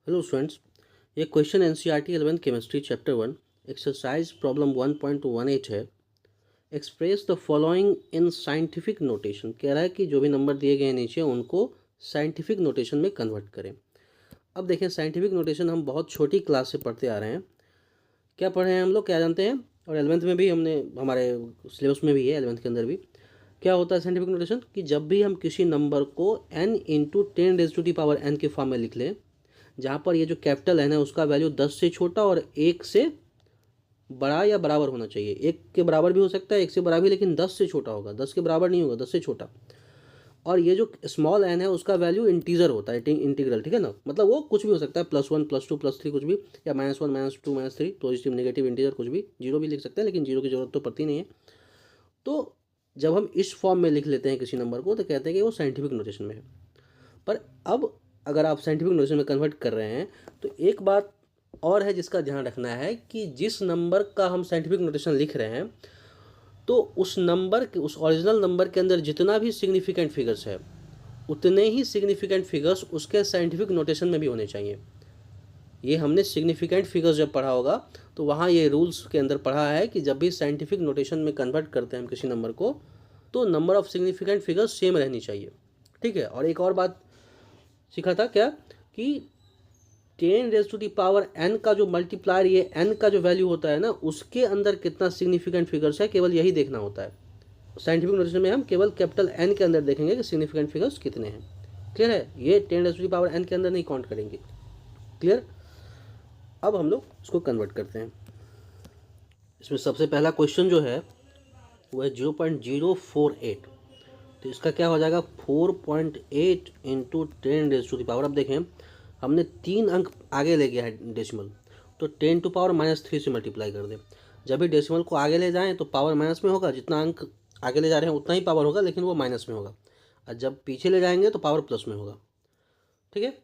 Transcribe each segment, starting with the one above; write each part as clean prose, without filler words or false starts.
Hello students, ये question NCERT 11th chemistry chapter 1 exercise problem 1.18 है। Express the following in scientific notation. कह रहा है कि जो भी नंबर दिए गए हैं नीचे उनको साइंटिफिक नोटेशन में कन्वर्ट करें। अब देखें, साइंटिफिक नोटेशन हम बहुत छोटी क्लास से पढ़ते आ रहे हैं। क्या पढ़े हैं हम लोग, क्या जानते हैं? और 11th में भी हमने, हमारे सिलेबस में भी है 11th के अंदर भी। क्या होता है साइंटिफिक नोटेशन? कि जब भी हम किसी नंबर को n इंटू 10⁻⁴ के फॉर्म में लिख लें, जहाँ पर ये जो कैपिटल एन है उसका वैल्यू 10 से छोटा और 1 से बड़ा या बराबर होना चाहिए। 1 के बराबर भी हो सकता है, 1 से बड़ा भी, लेकिन 10 से छोटा होगा, 10 के बराबर नहीं होगा, 10 से छोटा। और ये जो स्मॉल एन है उसका वैल्यू इंटीजर होता है, इंटीग्रल, ठीक है ना। मतलब वो कुछ भी हो सकता है, +1 +2 +3 कुछ भी, या -1 -2 -3, पॉजिटिव नेगेटिव इंटीजर कुछ भी, जीरो भी लिख सकते हैं, लेकिन जीरो की जरूरत तो पड़ती नहीं है। तो जब हम इस फॉर्म में लिख लेते हैं किसी नंबर को तो कहते हैं कि वो साइंटिफिक नोटेशन में है। पर अब अगर आप साइंटिफिक नोटेशन में कन्वर्ट कर रहे हैं तो एक बात और है जिसका ध्यान रखना है कि जिस नंबर का हम साइंटिफिक नोटेशन लिख रहे हैं तो उस नंबर के, उस ओरिजिनल नंबर के अंदर जितना भी सिग्निफिकेंट फिगर्स है उतने ही सिग्निफिकेंट फिगर्स उसके साइंटिफिक नोटेशन में भी होने चाहिए। ये हमने सिग्निफिकेंट फिगर्स जब पढ़ा होगा तो वहाँ ये रूल्स के अंदर पढ़ा है कि जब भी साइंटिफिक नोटेशन में कन्वर्ट करते हैं हम किसी नंबर को तो number of significant figures same रहनी चाहिए, ठीक है। और एक और बात सीखा था क्या, कि 10⁻n का जो मल्टीप्लायर, ये n का जो वैल्यू होता है ना, उसके अंदर कितना सिग्निफिकेंट फिगर्स है, केवल यही देखना होता है। साइंटिफिक नोटेशन में हम केवल कैपिटल N के अंदर देखेंगे कि सिग्निफिकेंट फिगर्स कितने हैं। क्लियर है? ये 10⁻n के अंदर नहीं काउंट करेंगे। क्लियर? अब हम लोग इसको कन्वर्ट करते हैं। इसमें सबसे पहला क्वेश्चन जो है वो है 0.048। तो इसका क्या हो जाएगा, 4.8 इंटू 10⁻। अब देखें, हमने 3 अंक आगे ले गया है डेसिमल, तो 10⁻³ से मल्टीप्लाई कर दें। जब भी डेसिमल को आगे ले जाएं तो पावर माइनस में होगा, जितना अंक आगे ले जा रहे हैं उतना ही पावर होगा, लेकिन वो माइनस में होगा। और जब पीछे ले जाएंगे तो पावर प्लस में होगा, ठीक है।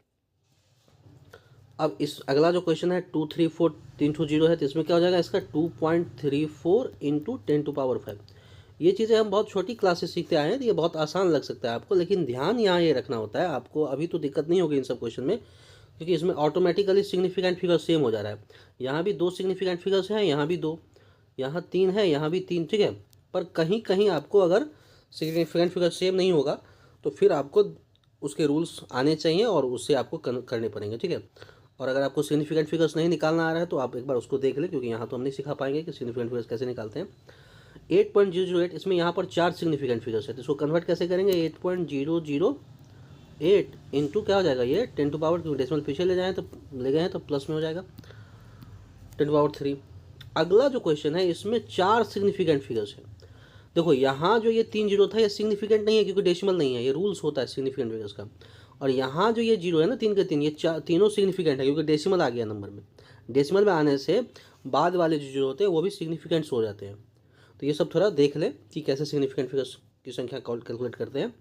अब इस अगला जो क्वेश्चन है 234 3 टू 0 है, तो इसमें क्या हो जाएगा, इसका 2.34 इंटू 10⁵। ये चीज़ें हम बहुत छोटी क्लास से सीखते आए हैं तो ये बहुत आसान लग सकता है आपको, लेकिन ध्यान यहाँ ये रखना होता है आपको। अभी तो दिक्कत नहीं होगी इन सब क्वेश्चन में, क्योंकि इसमें ऑटोमेटिकली सिग्निफिकेंट फिगर सेम हो जा रहा है। यहाँ भी 2 सिग्निफिकेंट फिगर्स हैं, यहाँ भी 2, यहाँ 3 है, यहाँ भी 3, ठीक है। पर कहीं कहीं आपको अगर सिग्निफिकेंट फिगर सेम नहीं होगा तो फिर आपको उसके रूल्स आने चाहिए और उससे आपको करने पड़ेंगे, ठीक है। और अगर आपको सिग्निफिकेंट फिगर्स नहीं निकालना आ रहा है तो आप एक बार उसको देख लें, क्योंकि यहाँ तो हम नहीं सिखा पाएंगे कि सिग्निफिकेंट फिगर्स कैसे निकालते हैं। 8.008, इसमें यहाँ पर 4 सिग्निफिकेंट फिगर्स है, तो इसको कन्वर्ट कैसे करेंगे? 8.008 इंटू क्या हो जाएगा, ये 10⁻, क्योंकि डेसिमल पीछे ले जाएँ तो ले गए हैं तो प्लस में हो जाएगा 10⁻3। अगला जो क्वेश्चन है इसमें 4 सिग्निफिकेंट फिगर्स है। देखो यहाँ जो ये 3 जीरो था ये सिग्निफिकेंट नहीं है, क्योंकि डेसिमल नहीं है, ये रूल्स होता है सिग्निफिकेंट फिगर्स का। और यहाँ जो ये जीरो है ना, 3 के 3, ये तीनों सिग्निफिकेंट है, क्योंकि डेसिमल आ गया नंबर में। डेसिमल में आने से बाद वाले जो जीरो होते हैं वो भी सिग्निफिकेंट्स हो जाते हैं। तो ये सब थोड़ा देख ले कि कैसे सिग्निफिकेंट फिगर्स की संख्या कैलकुलेट करते हैं,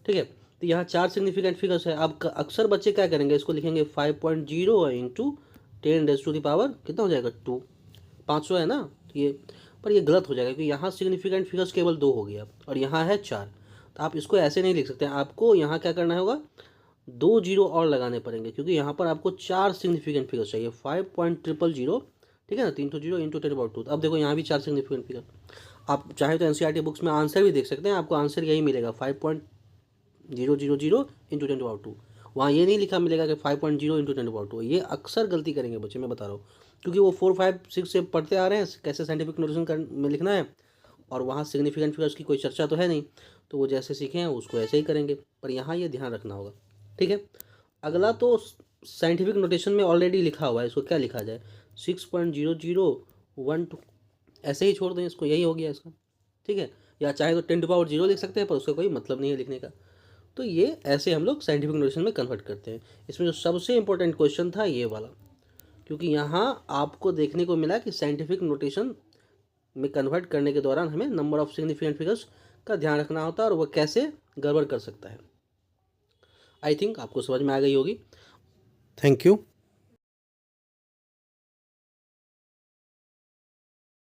ठीक है। तो यहाँ 4 सिग्निफिकेंट फिगर्स है। अब अक्सर बच्चे क्या करेंगे, इसको लिखेंगे 5.0 इंटू 10⁻, कितना हो जाएगा 2, 500 है ना। तो ये, पर ये गलत हो जाएगा क्योंकि यहाँ सिग्निफिकेंट फिगर्स केवल 2 हो गया और यहाँ है 4। तो आप इसको ऐसे नहीं लिख सकते, आपको यहाँ क्या करना होगा, 2 जीरो और लगाने पड़ेंगे, क्योंकि यहाँ पर आपको 4 सिग्निफिकेंट फिगर्स चाहिए। 5.000, ठीक है ना, 3 जीरो इंटू 10⁻²। अब देखो यहाँ भी 4 सिग्निफिकेंट फिगर। आप चाहे तो एनसीईआरटी बुक्स में आंसर भी देख सकते हैं, आपको आंसर यही मिलेगा 5.000 इंटू 10⁻²। वहाँ ये नहीं लिखा मिलेगा कि 5.0 इंटू 10⁻²। ये अक्सर गलती करेंगे बच्चे, मैं बता रहा हूँ, क्योंकि वो 4 5 6 से पढ़ते आ रहे हैं कैसे साइंटिफिक नोटेशन में लिखना है, और वहाँ सिग्निफिकेंट फिगर्स की कोई चर्चा तो है नहीं, तो वो जैसे सीखे हैं उसको ऐसे ही करेंगे। पर यहाँ ये ध्यान रखना होगा, ठीक है। अगला तो साइंटिफिक नोटेशन में ऑलरेडी लिखा हुआ है, इसको क्या लिखा जाए, 6.0012, ऐसे ही छोड़ दें इसको, यही हो गया इसका, ठीक है। या चाहे तो 10⁻0 लिख सकते हैं, पर उसका कोई मतलब नहीं है लिखने का। तो ये ऐसे हम लोग साइंटिफिक नोटेशन में कन्वर्ट करते हैं। इसमें जो सबसे इंपॉर्टेंट क्वेश्चन था ये वाला, क्योंकि यहाँ आपको देखने को मिला कि साइंटिफिक नोटेशन में कन्वर्ट करने के दौरान हमें नंबर ऑफ सिग्निफिकेंट फिगर्स का ध्यान रखना होता है और वह कैसे गड़बड़ कर सकता है। आई थिंक आपको समझ में आ गई होगी। Thank you.